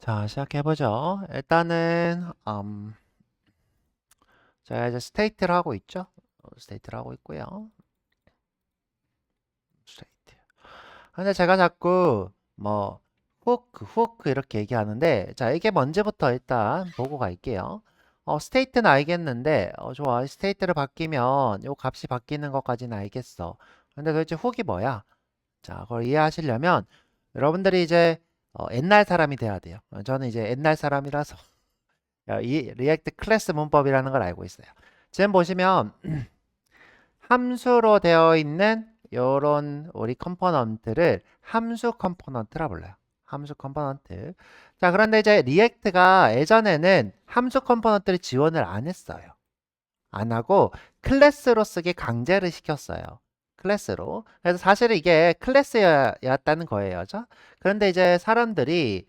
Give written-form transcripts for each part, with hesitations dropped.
자, 시작해보죠. 일단은, 제가 이제 스테이트를 하고 있죠. 스테이트를 하고 있고요. 스테이트. 근데 제가 자꾸, 뭐, 후크 이렇게 얘기하는데, 자, 이게 뭔지부터 일단 보고 갈게요. 스테이트는 알겠는데, 좋아. 스테이트를 바뀌면 요 값이 바뀌는 것까지는 알겠어. 근데 도대체 훅이 뭐야? 자, 그걸 이해하시려면, 여러분들이 이제, 옛날 사람이 돼야 돼요. 저는 이제 옛날 사람이라서, 이 리액트 클래스 문법이라는 걸 알고 있어요. 지금 보시면 함수로 되어 있는 요런 우리 컴포넌트를 함수 컴포넌트라 불러요. 함수 컴포넌트. 자, 그런데 이제 리액트가 예전에는 함수 컴포넌트를 지원을 안 했어요. 안 하고 클래스로 쓰기 강제를 시켰어요. 클래스로. 그래서 사실은 이게 클래스였다는 거예요. 죠 그런데 이제 사람들이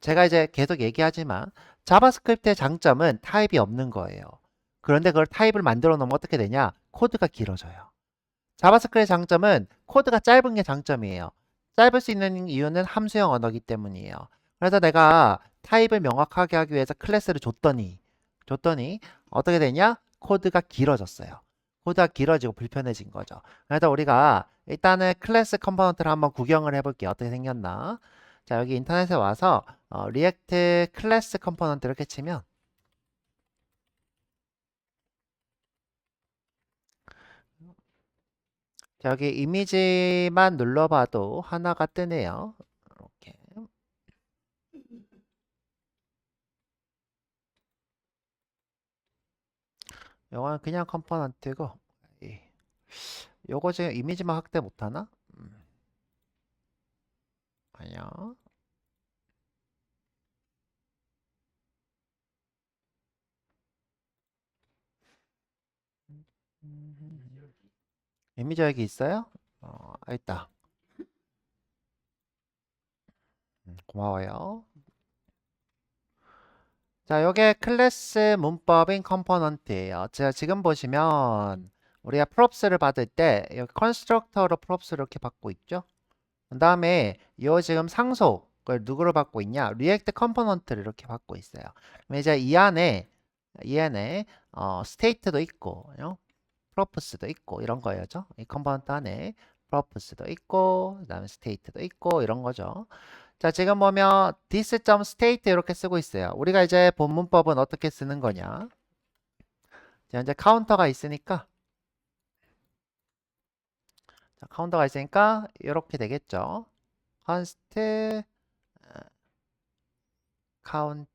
제가 이제 계속 얘기하지만 자바스크립트의 장점은 타입이 없는 거예요. 그런데 그걸 타입을 만들어 놓으면 어떻게 되냐? 코드가 길어져요. 자바스크립트의 장점은 코드가 짧은 게 장점이에요. 짧을 수 있는 이유는 함수형 언어이기 때문이에요. 그래서 내가 타입을 명확하게 하기 위해서 클래스를 줬더니 어떻게 되냐? 코드가 길어졌어요. 코드가 길어지고 불편해진 거죠. 그래서 우리가 일단은 클래스 컴포넌트를 한번 구경을 해볼게요. 어떻게 생겼나? 자, 여기 인터넷에 와서 리액트 클래스 컴포넌트 이렇게 치면 자, 여기 이미지만 눌러봐도 하나가 뜨네요. 이렇게. 요거는 그냥 컴포넌트고 요거 지금 이미지만 확대 못하나? 아니야. 이미지 여기 있어요? 있다. 고마워요. 자, 요게 클래스 문법인 컴포넌트예요. 자, 지금 보시면 우리가 props를 받을 때 여기 컨스트럭터로 props를 이렇게 받고 있죠. 그 다음에 요 지금 상속을 누구로 받고 있냐? 리액트 컴포넌트를 이렇게 받고 있어요. 그럼 이제 이 안에 스테이트도 있고, purpose도 있고 이런 거예요. 이 컴포넌트 안에 purpose도 있고, 그다음에 state도 있고 이런 거죠. 자, 지금 보면 this.state 이렇게 쓰고 있어요. 우리가 이제 본 문법은 어떻게 쓰는 거냐? 자, 이제 카운터가 있으니까 이렇게 되겠죠. const count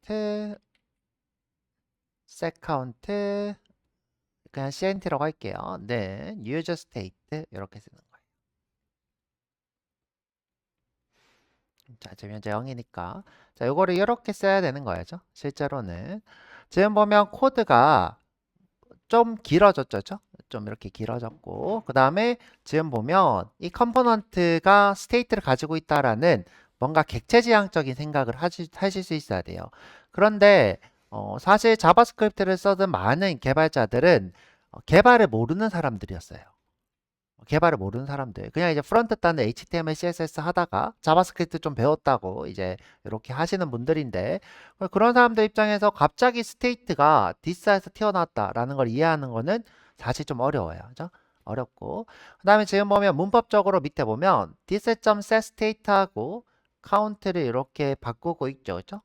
set count 그냥 cent라고 할게요. 네, user state 이렇게 쓰는 거예요. 자, 지금 현재 0이니까 자, 요거를 이렇게 써야 되는 거죠. 실제로는 지금 보면 코드가 좀 길어졌죠. 좀 이렇게 길어졌고 그 다음에 지금 보면 이 컴포넌트가 스테이트를 가지고 있다라는 뭔가 객체지향적인 생각을 하실 수 있어야 돼요. 그런데 사실 자바스크립트를 써든 많은 개발자들은 개발을 모르는 사람들이었어요. 개발을 모르는 사람들. 그냥 이제 프론트 단는 HTML, CSS 하다가 자바스크립트 좀 배웠다고 이제 이렇게 하시는 분들인데 그런 사람들 입장에서 갑자기 스테이트가 디스에서 튀어나왔다라는 걸 이해하는 거는 사실 좀 어려워요. 그죠? 어렵고. 그 다음에 지금 보면 문법적으로 밑에 보면 this.setState하고 카운트를 이렇게 바꾸고 있죠. 그죠?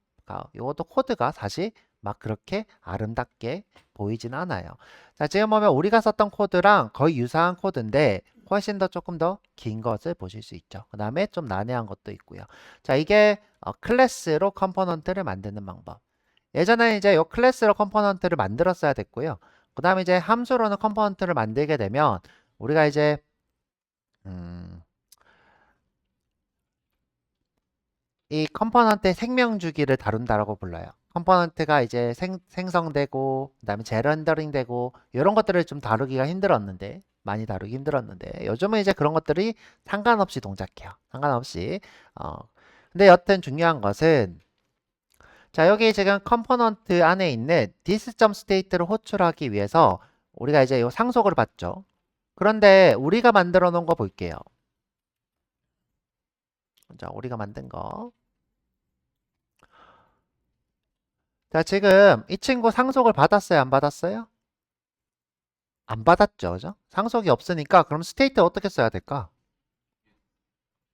이것도 코드가 사실 막 그렇게 아름답게 보이진 않아요. 자, 지금 보면 우리가 썼던 코드랑 거의 유사한 코드인데 훨씬 더 조금 더 긴 것을 보실 수 있죠. 그 다음에 좀 난해한 것도 있고요. 자, 이게 클래스로 컴포넌트를 만드는 방법. 예전에 이제 이 클래스로 컴포넌트를 만들었어야 됐고요. 그 다음에 이제 함수로는 컴포넌트를 만들게 되면 우리가 이제 음, 이 컴포넌트의 생명 주기를 다룬다라고 불러요. 컴포넌트가 이제 생성되고 그다음에 재렌더링 되고 이런 것들을 좀 다루기가 힘들었는데 많이 다루기 힘들었는데 요즘은 이제 그런 것들이 상관없이 동작해요. 상관없이 어 근데 여튼 중요한 것은 자, 여기 지금 컴포넌트 안에 있는 this.state를 호출하기 위해서 우리가 이제 이 상속을 받죠. 그런데 우리가 만들어 놓은 거 볼게요. 자, 우리가 만든 거 자, 지금 이 친구 상속을 받았어요? 안 받았어요? 안 받았죠. 그죠? 상속이 없으니까 그럼 스테이트 어떻게 써야 될까?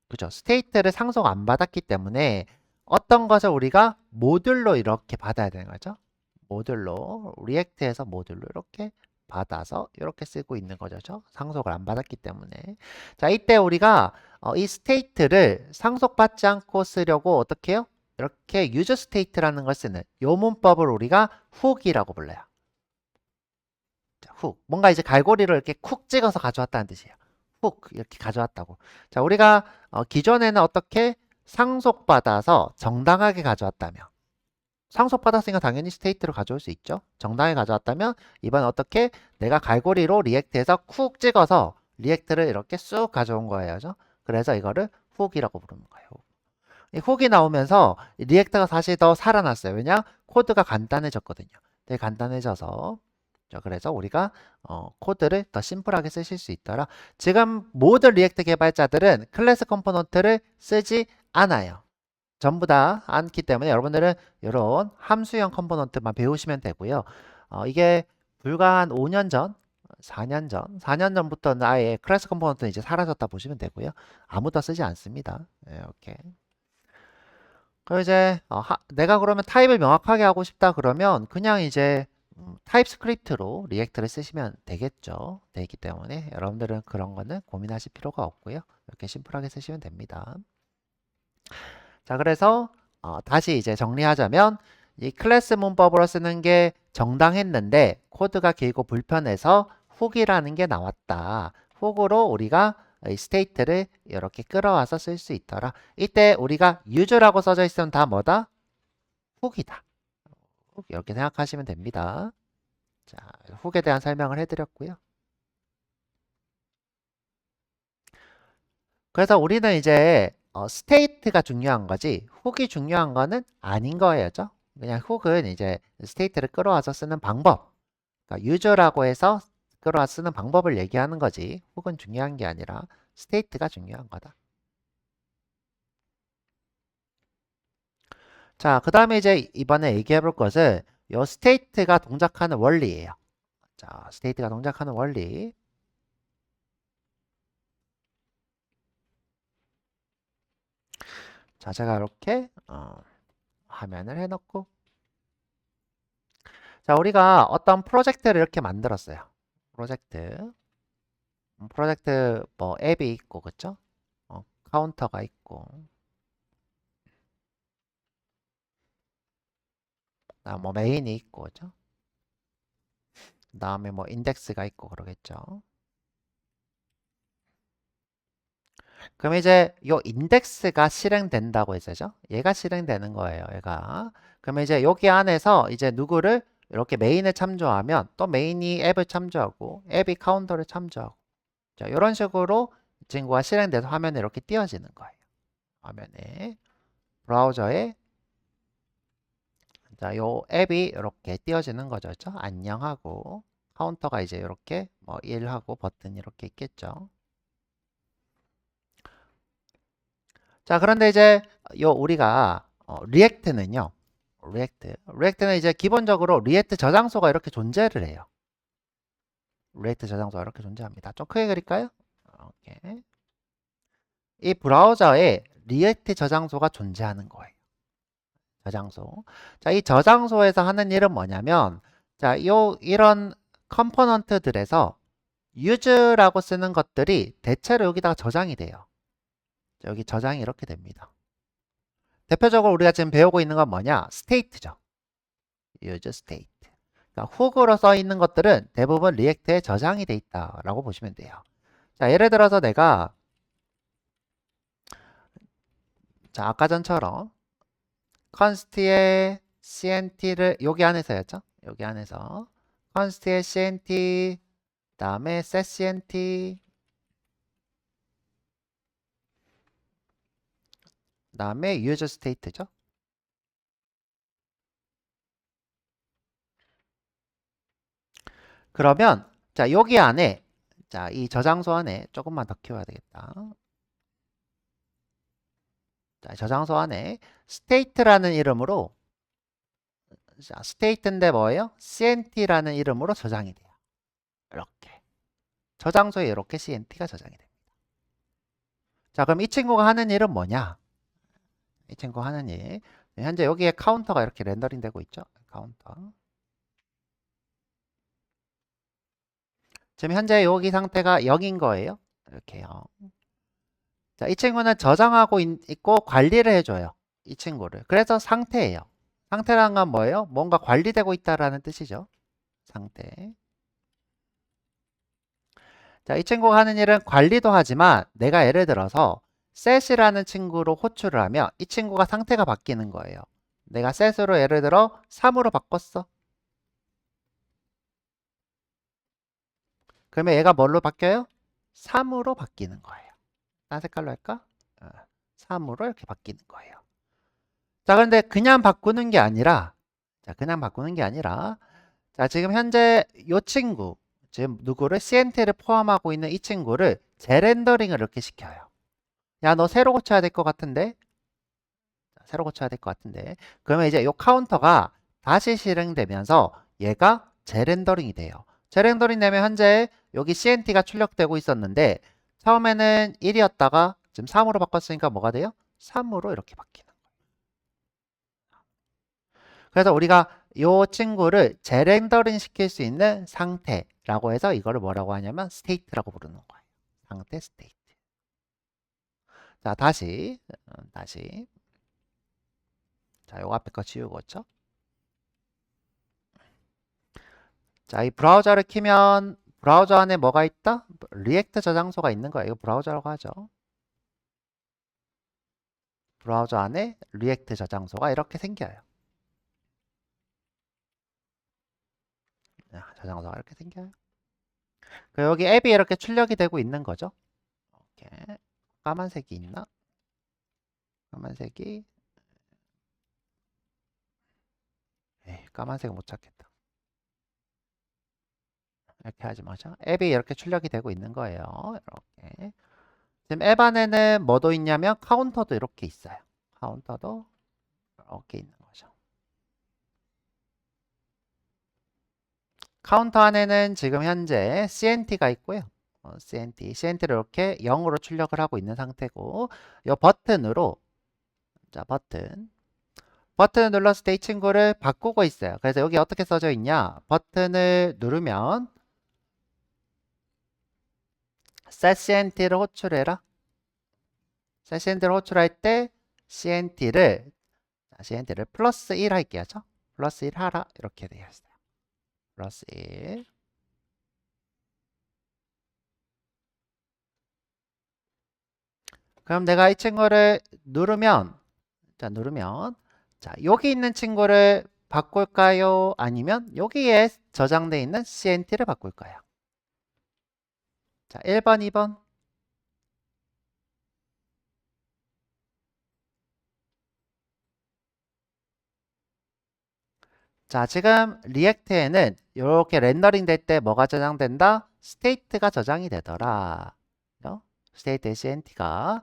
그죠? 스테이트를 상속 안 받았기 때문에 어떤 것을 우리가 모듈로 이렇게 받아야 되는 거죠. 모듈로, 리액트에서 모듈로 이렇게 받아서 이렇게 쓰고 있는 거죠. 상속을 안 받았기 때문에. 자, 이때 우리가 이 스테이트를 상속받지 않고 쓰려고 어떻게 해요? 이렇게 유저 스테이트라는 걸 쓰는 요 문법을 우리가 훅이라고 불러요. 자, 훅. 뭔가 이제 갈고리를 이렇게 쿡 찍어서 가져왔다는 뜻이에요. 훅 이렇게 가져왔다고. 자, 우리가 기존에는 어떻게 상속받아서 정당하게 가져왔다며. 상속받았으니까 당연히 스테이트로 가져올 수 있죠. 정당하게 가져왔다면 이번 어떻게 내가 갈고리로 리액트에서 쿡 찍어서 리액트를 이렇게 쑥 가져온 거예요. 그래서 이거를 훅이라고 부르는 거예요. 이 훅이 나오면서 리액트가 사실 더 살아났어요. 왜냐? 코드가 간단해졌거든요. 되게 간단해져서 자, 그래서 우리가 코드를 더 심플하게 쓰실 수 있더라. 지금 모든 리액트 개발자들은 클래스 컴포넌트를 쓰지 않아요. 전부 다 않기 때문에 여러분들은 이런 함수형 컴포넌트만 배우시면 되고요. 이게 불과 한 5년 전, 4년 전부터는 아예 클래스 컴포넌트는 이제 사라졌다 보시면 되고요. 아무도 쓰지 않습니다. 이렇게. 그리고 이제 내가 그러면 타입을 명확하게 하고 싶다 그러면 그냥 이제 타입 스크립트로 리액트를 쓰시면 되겠죠. 되기 때문에 여러분들은 그런 거는 고민하실 필요가 없고요. 이렇게 심플하게 쓰시면 됩니다. 자, 그래서 다시 이제 정리하자면 이 클래스 문법으로 쓰는 게 정당했는데 코드가 길고 불편해서 훅이라는 게 나왔다. 훅으로 우리가 이 스테이트를 이렇게 끌어와서 쓸 수 있더라. 이때 우리가 use라고 써져 있으면 다 뭐다? 훅이다. 훅 이렇게 생각하시면 됩니다. 자, 훅에 대한 설명을 해드렸고요. 그래서 우리는 이제 스테이트가 중요한 거지 훅이 중요한 거는 아닌 거예요. 그냥 훅은 이제 스테이트를 끌어와서 쓰는 방법 그러니까 use라고 해서 끌어와서 쓰는 방법을 얘기하는 거지 훅은 중요한 게 아니라 스테이트가 중요한 거다. 자, 그 다음에 이제 이번에 얘기해 볼 것은 요 스테이트가 동작하는 원리예요. 자, 스테이트가 동작하는 원리. 자, 제가 이렇게 화면을 해놓고 자, 우리가 어떤 프로젝트를 이렇게 만들었어요. 프로젝트 뭐 앱이 있고 그쵸? 카운터가 있고 뭐 메인이 있고 그죠? 그 다음에 뭐 인덱스가 있고 그러겠죠. 그럼 이제 요 인덱스가 실행된다고 했었죠? 얘가 실행되는 거예요. 얘가. 그러면 이제 여기 안에서 이제 누구를 이렇게 메인을 참조하면 또 메인이 앱을 참조하고 앱이 카운터를 참조하고 자, 이런 식으로 이 친구가 실행돼서 화면에 이렇게 띄어지는 거예요. 화면에 브라우저에 자, 요 앱이 이렇게 띄어지는 거죠. 그렇죠? 안녕하고 카운터가 이제 이렇게 뭐 1하고 버튼이 이렇게 있겠죠. 자, 그런데 이제 요 우리가 리액트는요. 리액트는 이제 기본적으로 리액트 저장소가 이렇게 존재를 해요. 리액트 저장소가 이렇게 존재합니다. 좀 크게 그릴까요? 이렇게. 이 브라우저에 리액트 저장소가 존재하는 거예요. 저장소. 자, 이 저장소에서 하는 일은 뭐냐면 자, 이런 컴포넌트들에서 use라고 쓰는 것들이 대체로 여기다가 저장이 돼요. 여기 저장이 이렇게 됩니다. 대표적으로 우리가 지금 배우고 있는 건 뭐냐? 스테이트죠. use state. 그러니까 훅으로 써 있는 것들은 대부분 리액트에 저장이 돼 있다라고 보시면 돼요. 자, 예를 들어서 내가 자, 아까 전처럼 const의 cnt를 여기 안에서였죠? 여기 안에서 const의 cnt 다음에 setcnt 다음에 user state죠. 그러면 자, 여기 안에 자, 이 저장소 안에 조금만 더 키워야 되겠다. 자, 저장소 안에 state라는 이름으로 자, state인데 뭐예요? cnt라는 이름으로 저장이 돼요. 이렇게. 저장소에 이렇게 cnt가 저장이 됩니다. 자, 그럼 이 친구가 하는 일은 뭐냐? 이 친구가 하는 일. 현재 여기에 카운터가 이렇게 렌더링 되고 있죠? 카운터. 지금 현재 여기 상태가 0인 거예요. 이렇게요. 자, 이 친구는 저장하고 있고 관리를 해줘요. 이 친구를. 그래서 상태예요. 상태란 건 뭐예요? 뭔가 관리되고 있다라는 뜻이죠. 상태. 자, 이 친구가 하는 일은 관리도 하지만 내가 예를 들어서 set이라는 친구로 호출을 하면 이 친구가 상태가 바뀌는 거예요. 내가 set으로 예를 들어 3으로 바꿨어. 그러면 얘가 뭘로 바뀌어요? 3으로 바뀌는 거예요. 딴 색깔로 할까? 3으로 이렇게 바뀌는 거예요. 자, 그런데 그냥 바꾸는 게 아니라, 자, 그냥 바꾸는 게 아니라, 자, 지금 현재 이 친구, 지금 누구를 CNT를 포함하고 있는 이 친구를 재렌더링을 이렇게 시켜요. 야, 너 새로 고쳐야 될 것 같은데? 자, 새로 고쳐야 될 것 같은데. 그러면 이제 이 카운터가 다시 실행되면서 얘가 재렌더링이 돼요. 재렌더링 되면 현재 여기 CNT가 출력되고 있었는데 처음에는 1이었다가 지금 3으로 바꿨으니까 뭐가 돼요? 3으로 이렇게 바뀌는 거예요. 그래서 우리가 이 친구를 재렌더링 시킬 수 있는 상태라고 해서 이거를 뭐라고 하냐면 state라고 부르는 거예요. 상태 state. 자, 다시. 자, 요 앞에 거 지우고 그렇죠? 자, 이 브라우저를 키면 브라우저 안에 뭐가 있다? 리액트 저장소가 있는 거예요. 이거 브라우저라고 하죠. 브라우저 안에 리액트 저장소가 이렇게 생겨요. 저장소가 이렇게 생겨요. 여기 앱이 이렇게 출력이 되고 있는 거죠. 이렇게. 까만색이 있나? 까만색이 까만색 못 찾겠다. 이렇게 하지 마죠. 앱이 이렇게 출력이 되고 있는 거예요. 이렇게. 지금 앱 안에는 뭐도 있냐면 카운터도 이렇게 있어요. 카운터도 이렇게 있는 거죠. 카운터 안에는 지금 현재 CNT가 있고요. CNT를 이렇게 0으로 출력을 하고 있는 상태고 이 버튼으로 자, 버튼을 눌렀을 때 이 친구를 바꾸고 있어요. 그래서 여기 어떻게 써져 있냐? 버튼을 누르면 set CNT를 호출해라. set CNT를 호출할 때 CNT를 플러스 1 할게요. 플러스 1 하라. 이렇게 되어 있어요. 플러스 1. 그럼 내가 이 친구를 누르면 자, 여기 있는 친구를 바꿀까요? 아니면 여기에 저장되어 있는 CNT를 바꿀까요? 자, 1번, 2번. 자, 지금 리액트에는 이렇게 렌더링 될 때 뭐가 저장된다? 스테이트가 저장이 되더라. 스테이트 CNT가.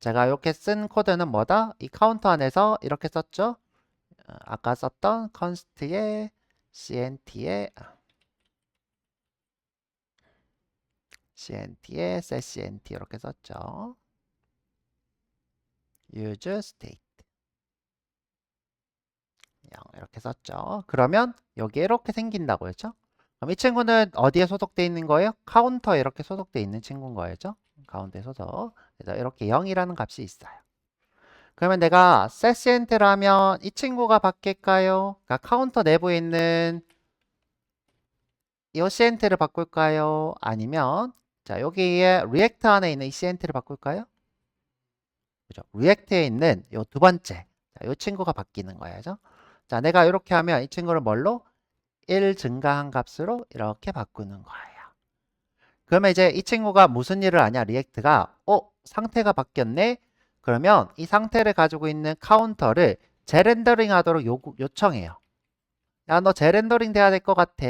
제가 이렇게 쓴 코드는 뭐다? 이 카운터 안에서 이렇게 썼죠? 아까 썼던 const의 CNT의 set CNT 이렇게 썼죠. use state 이렇게 썼죠. 그러면 여기 이렇게 생긴다고 했죠. 그럼 이 친구는 어디에 소속되어 있는 거예요? 카운터에 이렇게 소속되어 있는 친구인 거죠. 가운데 소속. 그래서 이렇게 0이라는 값이 있어요. 그러면 내가 set CNT를 하면 이 친구가 바뀔까요? 그러니까 카운터 내부에 있는 이 CNT를 바꿀까요? 아니면 자, 여기에 리액트 안에 있는 이 CNT를 바꿀까요? 그죠? 리액트에 있는 이 두 번째. 자, 이 친구가 바뀌는 거예요. 자, 내가 이렇게 하면 이 친구를 뭘로? 1 증가한 값으로 이렇게 바꾸는 거예요. 그러면 이제 이 친구가 무슨 일을 하냐? 리액트가 상태가 바뀌었네? 그러면 이 상태를 가지고 있는 카운터를 재렌더링 하도록 요청해요. 야, 너 재렌더링 돼야 될 것 같아.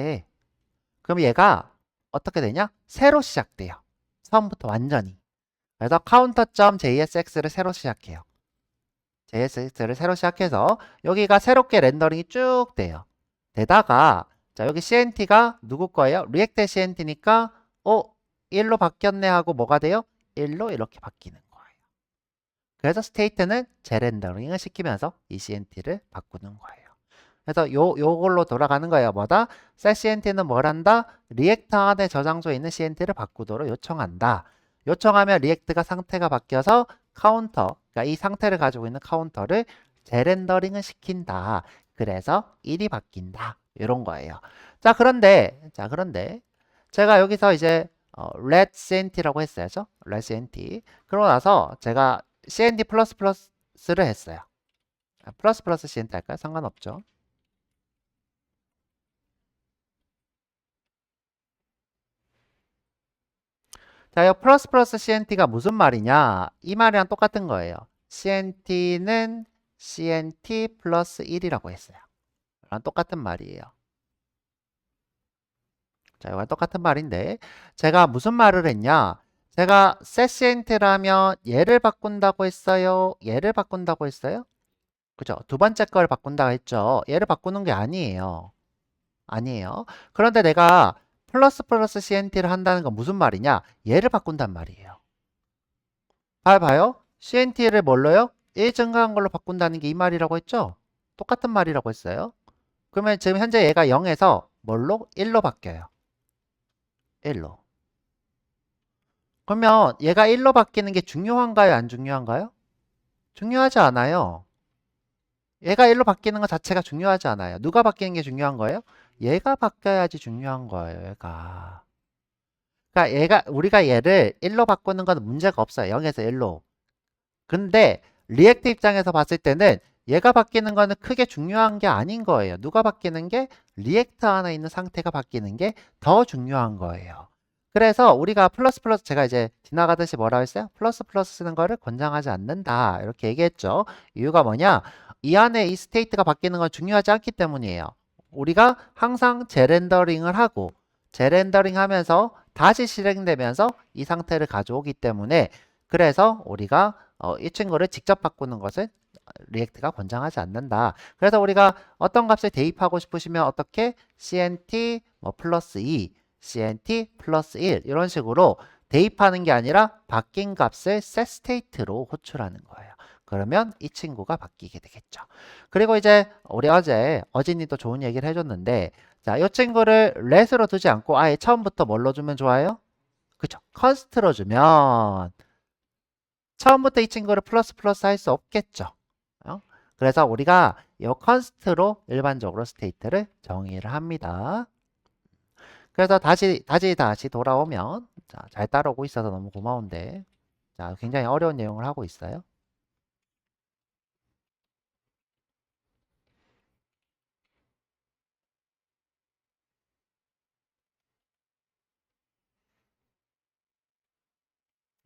그럼 얘가 어떻게 되냐? 새로 시작돼요. 처음부터 완전히. 그래서 counter.jsx를 새로 시작해요. JSX를 새로 시작해서 여기가 새롭게 렌더링이 쭉 돼요. 되다가 자 여기 CNT가 누구 거예요? 리액트 CNT니까 1로 바뀌었네 하고 뭐가 돼요? 1로 이렇게 바뀌는 거예요. 그래서 스테이트는 재렌더링을 시키면서 이 CNT를 바꾸는 거예요. 그래서 요걸로 돌아가는 거예요. 뭐다? set CNT는 뭘 한다? 리액터 안에 저장소에 있는 CNT를 바꾸도록 요청한다. 요청하면 리액트가 상태가 바뀌어서 카운터, 그러니까 이 상태를 가지고 있는 카운터를 재렌더링을 시킨다. 그래서 1이 바뀐다. 이런 거예요. 자 그런데 제가 여기서 이제 let CNT라고 했어야죠. let CNT. 그러고 나서 제가 CNT 플러스 플러스를 했어요. 플러스 플러스 CNT 할까요? 상관없죠. 자, 이 플러스 플러스 CNT가 무슨 말이냐? 이 말이랑 똑같은 거예요. CNT는 CNT 플러스 1이라고 했어요. 이랑 똑같은 말이에요. 자, 이거랑 똑같은 말인데 제가 무슨 말을 했냐? 제가 set CNT라면 얘를 바꾼다고 했어요? 얘를 바꾼다고 했어요? 그죠? 두 번째 걸 바꾼다고 했죠. 얘를 바꾸는 게 아니에요. 아니에요. 그런데 내가 플러스 플러스 CNT를 한다는 건 무슨 말이냐? 얘를 바꾼단 말이에요. 봐요. CNT를 뭘로요? 1 증가한 걸로 바꾼다는 게 이 말이라고 했죠? 똑같은 말이라고 했어요. 그러면 지금 현재 얘가 0에서 뭘로? 1로 바뀌어요. 1로. 그러면 얘가 1로 바뀌는 게 중요한가요? 안 중요한가요? 중요하지 않아요. 얘가 1로 바뀌는 것 자체가 중요하지 않아요. 누가 바뀌는 게 중요한 거예요? 얘가 바뀌어야지 중요한 거예요. 얘가. 그러니까 우리가 얘를 1로 바꾸는 건 문제가 없어요. 0에서 1로. 근데 리액트 입장에서 봤을 때는 얘가 바뀌는 거는 크게 중요한 게 아닌 거예요. 누가 바뀌는 게 리액트 안에 있는 상태가 바뀌는 게 더 중요한 거예요. 그래서 우리가 플러스 플러스 제가 이제 지나가듯이 뭐라고 했어요? 플러스 플러스 쓰는 거를 권장하지 않는다. 이렇게 얘기했죠. 이유가 뭐냐? 이 안에 이 스테이트가 바뀌는 건 중요하지 않기 때문이에요. 우리가 항상 재렌더링을 하고 재렌더링 하면서 다시 실행되면서 이 상태를 가져오기 때문에 그래서 우리가 이 친구를 직접 바꾸는 것을 리액트가 권장하지 않는다. 그래서 우리가 어떤 값을 대입하고 싶으시면 어떻게 CNT 뭐 플러스 2, CNT 플러스 1 이런 식으로 대입하는 게 아니라 바뀐 값을 set state로 호출하는 거예요. 그러면 이 친구가 바뀌게 되겠죠. 그리고 이제 우리 어진이도 좋은 얘기를 해줬는데 자, 이 친구를 let으로 두지 않고 아예 처음부터 뭘로 주면 좋아요? 그쵸? const로 주면 처음부터 이 친구를 플러스 플러스 할 수 없겠죠. 어? 그래서 우리가 이 컨스트로 일반적으로 스테이트를 정의를 합니다. 그래서 다시 돌아오면 자, 잘 따라오고 있어서 너무 고마운데 자, 굉장히 어려운 내용을 하고 있어요.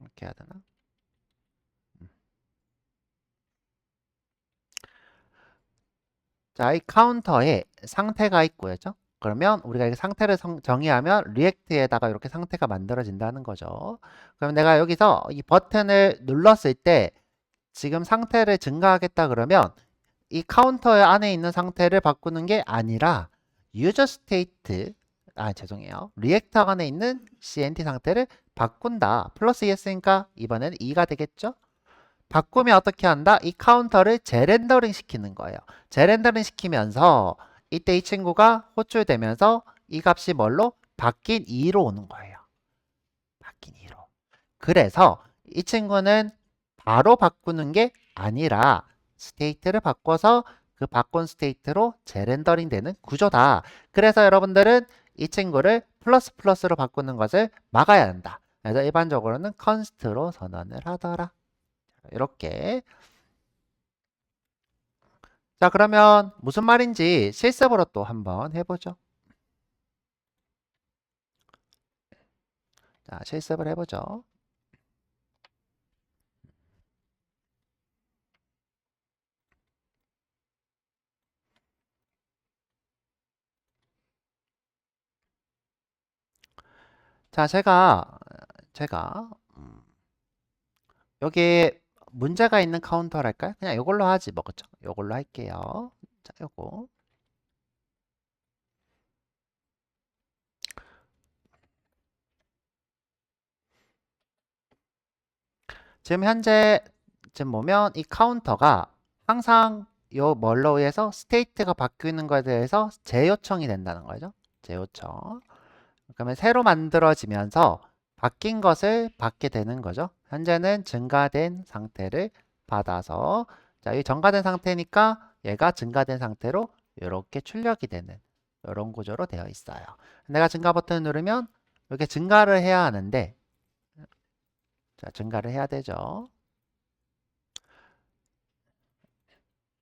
이렇게 해야 되나? 음. 자, 이 카운터에 상태가 있고요. 그러면 우리가 이 상태를 정의하면 리액트에다가 이렇게 상태가 만들어진다는 거죠. 그럼 내가 여기서 이 버튼을 눌렀을 때 지금 상태를 증가하겠다 그러면 이 카운터 안에 있는 상태를 바꾸는 게 아니라 유저 스테이트 죄송해요. 리액터 안에 있는 CNT 상태를 바꾼다. 플러스 ES니까 이번에는 2가 되겠죠? 바꾸면 어떻게 한다? 이 카운터를 재렌더링 시키는 거예요. 재렌더링 시키면서 이때 이 친구가 호출되면서 이 값이 뭘로? 바뀐 2로 오는 거예요. 바뀐 2로. 그래서 이 친구는 바로 바꾸는 게 아니라 스테이트를 바꿔서 그 바꾼 스테이트로 재렌더링 되는 구조다. 그래서 여러분들은 이 친구를 플러스 플러스로 바꾸는 것을 막아야 한다. 그래서 일반적으로는 컨스트로 선언을 하더라. 이렇게. 자, 그러면 무슨 말인지 실습으로 또 한번 해보죠. 자, 실습을 해보죠. 자, 제가 여기 문제가 있는 카운터랄까요? 그냥 이걸로 하지 뭐, 그쵸? 이걸로 할게요. 자, 요거. 지금 현재 지금 보면 이 카운터가 항상 요 뭘로 의해서 스테이트가 바뀌는 거에 대해서 재요청이 된다는 거죠. 재요청. 그러면 새로 만들어지면서 바뀐 것을 받게 되는 거죠. 현재는 증가된 상태를 받아서, 자, 이 증가된 상태니까 얘가 증가된 상태로 이렇게 출력이 되는 이런 구조로 되어 있어요. 내가 증가 버튼을 누르면 이렇게 증가를 해야 하는데, 자, 증가를 해야 되죠.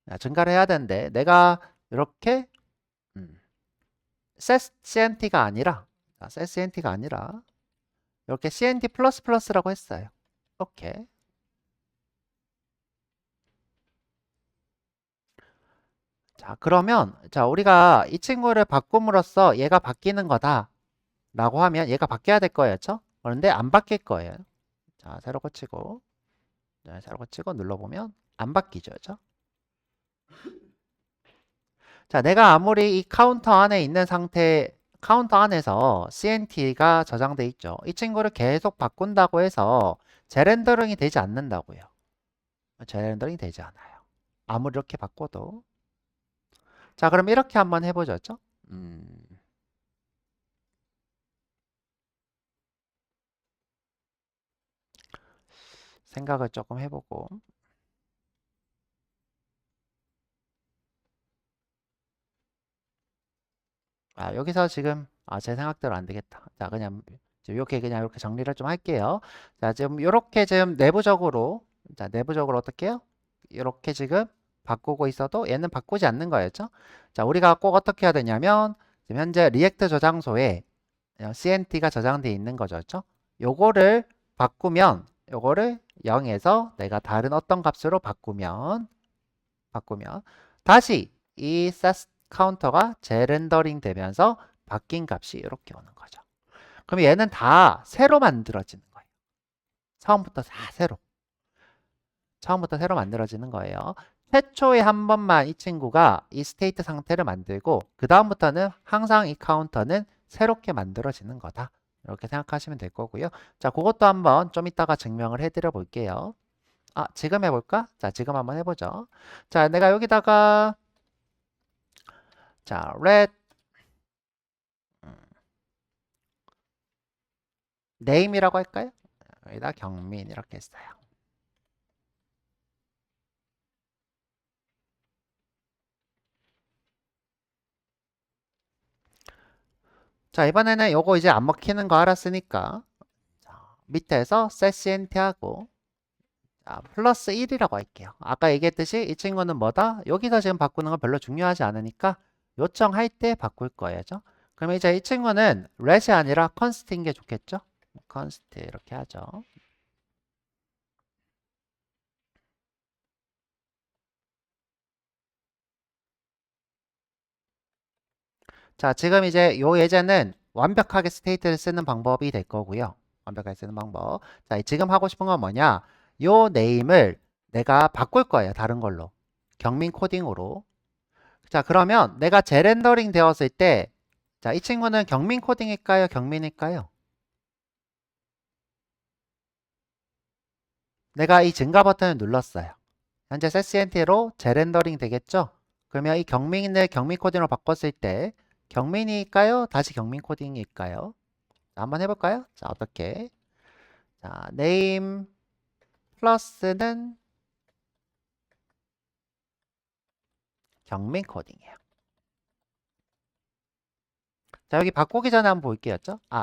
자, 증가를 해야 되는데 내가 이렇게 setCNT가 아니라, 자, setCNT가 아니라 이렇게 CNT++라고 했어요. 이렇게. 자, 그러면 자, 우리가 이 친구를 바꿈으로써 얘가 바뀌는 거다 라고 하면 얘가 바뀌어야 될 거였죠? 그런데 안 바뀔 거예요. 자, 새로 고치고, 자, 새로 고치고 눌러보면 안 바뀌죠, 그죠? 자, 내가 아무리 이 카운터 안에 있는 상태, 카운터 안에서 CNT가 저장돼 있죠. 이 친구를 계속 바꾼다고 해서 재렌더링이 되지 않는다고요. 재렌더링이 되지 않아요. 아무리 이렇게 바꿔도. 자, 그럼 이렇게 한번 해보죠. 생각을 조금 해보고. 아, 여기서 지금, 제 생각대로 안 되겠다. 자, 그냥, 이렇게 그냥 이렇게 정리를 좀 할게요. 자, 지금 이렇게 지금 내부적으로, 자, 내부적으로 어떻게 해요? 이렇게 지금 바꾸고 있어도 얘는 바꾸지 않는 거였죠? 자, 우리가 꼭 어떻게 해야 되냐면, 지금 현재 리액트 저장소에 CNT가 저장되어 있는 거죠. 그렇죠? 요거를 바꾸면, 요거를 0에서 내가 다른 어떤 값으로 바꾸면, 다시 이 set 카운터가 재렌더링 되면서 바뀐 값이 이렇게 오는 거죠. 그럼 얘는 다 새로 만들어지는 거예요. 처음부터 다 새로. 처음부터 새로 만들어지는 거예요. 최초에 한 번만 이 친구가 이 스테이트 상태를 만들고 그 다음부터는 항상 이 카운터는 새롭게 만들어지는 거다. 이렇게 생각하시면 될 거고요. 자, 그것도 한번 좀 이따가 증명을 해드려 볼게요. 지금 해볼까? 자, 지금 한번 해보죠. 자, 내가 여기다가 자, red name이라고 할까요? 여기다 경민 이렇게 했어요. 자, 이번에는 요거 이제 안 먹히는 거 알았으니까 자, 밑에서 setCNT 하고 플러스 1이라고 할게요. 아까 얘기했듯이 이 친구는 뭐다? 여기서 지금 바꾸는 건 별로 중요하지 않으니까 요청할 때 바꿀 거예요. 그럼 이제 이 친구는 let이 아니라 const인 게 좋겠죠? const 이렇게 하죠. 자, 지금 이제 요 예제는 완벽하게 스테이트를 쓰는 방법이 될 거고요. 완벽하게 쓰는 방법. 자, 지금 하고 싶은 건 뭐냐? 요 네임을 내가 바꿀 거예요. 다른 걸로. 경민 코딩으로. 자, 그러면 내가 재렌더링 되었을 때, 자, 이 친구는 경민 코딩일까요? 경민일까요? 내가 이 증가 버튼을 눌렀어요. 현재 setCNT로 재렌더링 되겠죠? 그러면 이 경민을 경민 코딩으로 바꿨을 때, 경민일까요? 다시 경민 코딩일까요? 자, 한번 해볼까요? 자, 어떻게? 자, name 플러스는 경민 코딩이에요. 자, 여기 바꾸기 전에 한번 볼게요.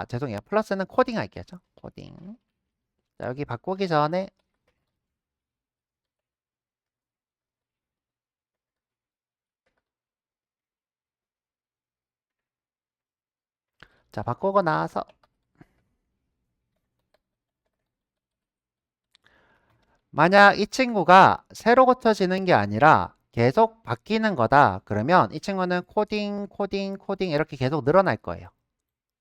죄송해요. 플러스는 코딩 할게요. 코딩. 자, 여기 바꾸기 전에 자, 바꾸고 나서 만약 이 친구가 새로 고쳐지는 게 아니라 계속 바뀌는 거다. 그러면 이 친구는 코딩 이렇게 계속 늘어날 거예요.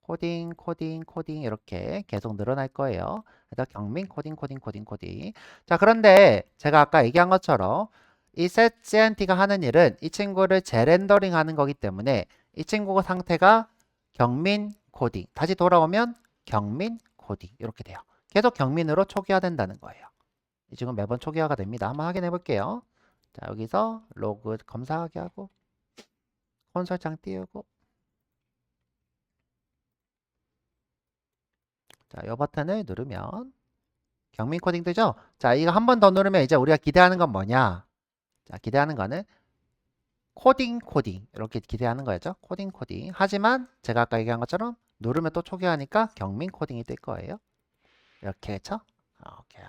코딩, 코딩, 코딩 이렇게 계속 늘어날 거예요. 그래서 경민 코딩, 코딩, 코딩, 코딩. 자, 그런데 제가 아까 얘기한 것처럼 이 setCNT가 하는 일은 이 친구를 재렌더링 하는 거기 때문에 이 친구 상태가 경민 코딩. 다시 돌아오면 경민 코딩. 이렇게 돼요. 계속 경민으로 초기화된다는 거예요. 이 친구 매번 초기화가 됩니다. 한번 확인해 볼게요. 자, 여기서 로그 검사하게 하고 콘솔창 띄우고 자, 이 버튼을 누르면 경민 코딩 뜨죠? 자, 이거 한 번 더 누르면 이제 우리가 기대하는 건 뭐냐? 자, 기대하는 거는 코딩 코딩 이렇게 기대하는 거죠. 코딩 코딩. 하지만 제가 아까 얘기한 것처럼 누르면 또 초기화하니까 경민 코딩이 뜰 거예요. 이렇게 했죠? 오케이.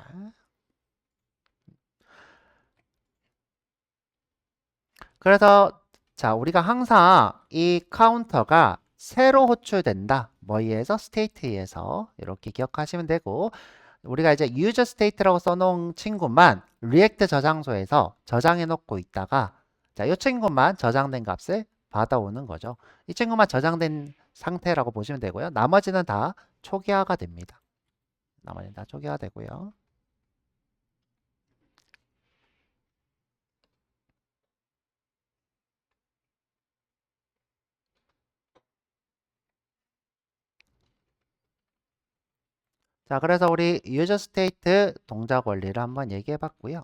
그래서 자, 우리가 항상 이 카운터가 새로 호출된다. 뭐에서? 스테이트에서 이렇게 기억하시면 되고 우리가 이제 유저 스테이트라고 써놓은 친구만 리액트 저장소에서 저장해 놓고 있다가 자, 이 친구만 저장된 값을 받아오는 거죠. 이 친구만 저장된 상태라고 보시면 되고요. 나머지는 다 초기화가 됩니다. 나머지는 다 초기화 되고요. 자, 그래서 우리 유저 스테이트 동작 원리를 한번 얘기해 봤고요.